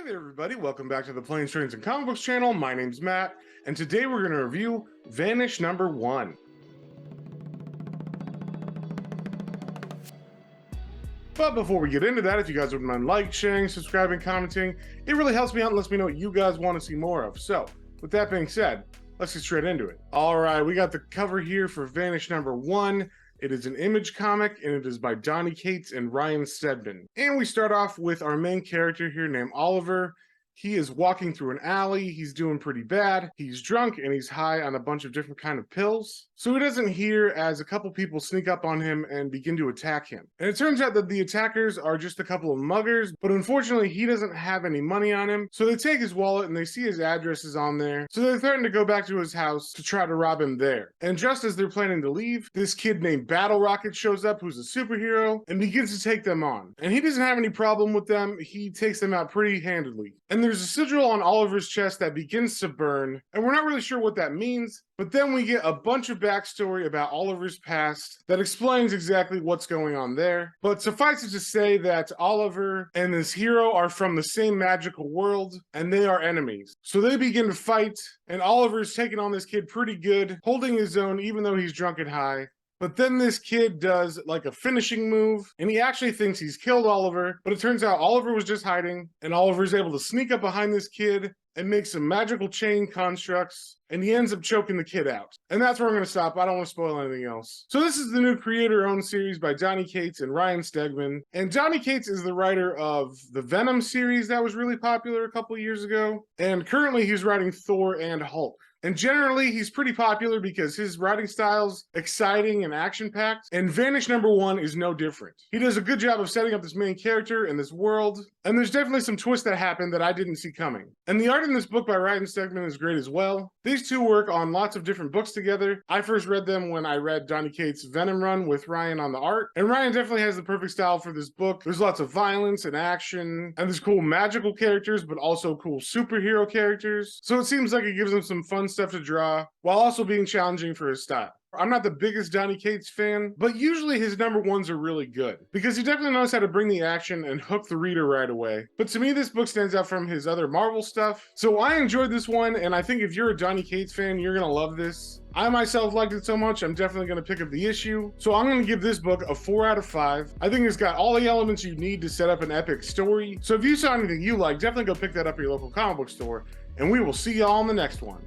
there, everybody. Welcome back to the Planes, Trains, and Comic Books channel. My name's Matt, and today we're going to review Vanish #1. But before we get into that, if you guys wouldn't mind liking, sharing, subscribing, commenting, it really helps me out and lets me know what you guys want to see more of. So, with that being said, let's get straight into it. All right, we got the cover here for Vanish #1. It is an Image comic, and it is by Donny Cates and Ryan Stegman. And we start off with our main character here named Oliver. He is walking through an alley. He's doing pretty bad. He's drunk and he's high on a bunch of different kind of pills. So he doesn't hear as a couple people sneak up on him and begin to attack him. And it turns out that the attackers are just a couple of muggers, but unfortunately he doesn't have any money on him. So they take his wallet and they see his address is on there. So they threaten to go back to his house to try to rob him there. And just as they're planning to leave, this kid named Battle Rocket shows up, who's a superhero, and begins to take them on. And he doesn't have any problem with them. He takes them out pretty handedly. And there's a sigil on Oliver's chest that begins to burn, and we're not really sure what that means, but then we get a bunch of backstory about Oliver's past that explains exactly what's going on there. But suffice it to say that Oliver and this hero are from the same magical world, and they are enemies. So they begin to fight, and Oliver's taking on this kid pretty good, holding his own even though he's drunk and high. But then this kid does like a finishing move, and he actually thinks he's killed Oliver, but it turns out Oliver was just hiding, and Oliver's able to sneak up behind this kid and make some magical chain constructs, and he ends up choking the kid out. And that's where I'm going to stop. I don't want to spoil anything else. So this is the new creator-owned series by Donny Cates and Ryan Stegman. And Donny Cates is the writer of the Venom series that was really popular a couple years ago. And currently he's writing Thor and Hulk. And generally, he's pretty popular because his writing style's exciting and action-packed, and Vanish #1 is no different. He does a good job of setting up this main character and this world, and there's definitely some twists that happen that I didn't see coming. And the art in this book by Ryan Stegman is great as well. These two work on lots of different books together. I first read them when I read Donny Cates' Venom run with Ryan on the art, and Ryan definitely has the perfect style for this book. There's lots of violence and action, and there's cool magical characters, but also cool superhero characters. So it seems like it gives him some fun stuff to draw, while also being challenging for his style. I'm not the biggest Donny Cates fan, but usually his #1s are really good, because he definitely knows how to bring the action and hook the reader right away. But to me, this book stands out from his other Marvel stuff. So I enjoyed this one, and I think if you're a Donny Cates fan, you're gonna love this. I myself liked it so much, I'm definitely going to pick up the issue. So I'm going to give this book a 4 out of 5. I think it's got all the elements you need to set up an epic story. So if you saw anything you like, definitely go pick that up at your local comic book store, and we will see y'all in the next one.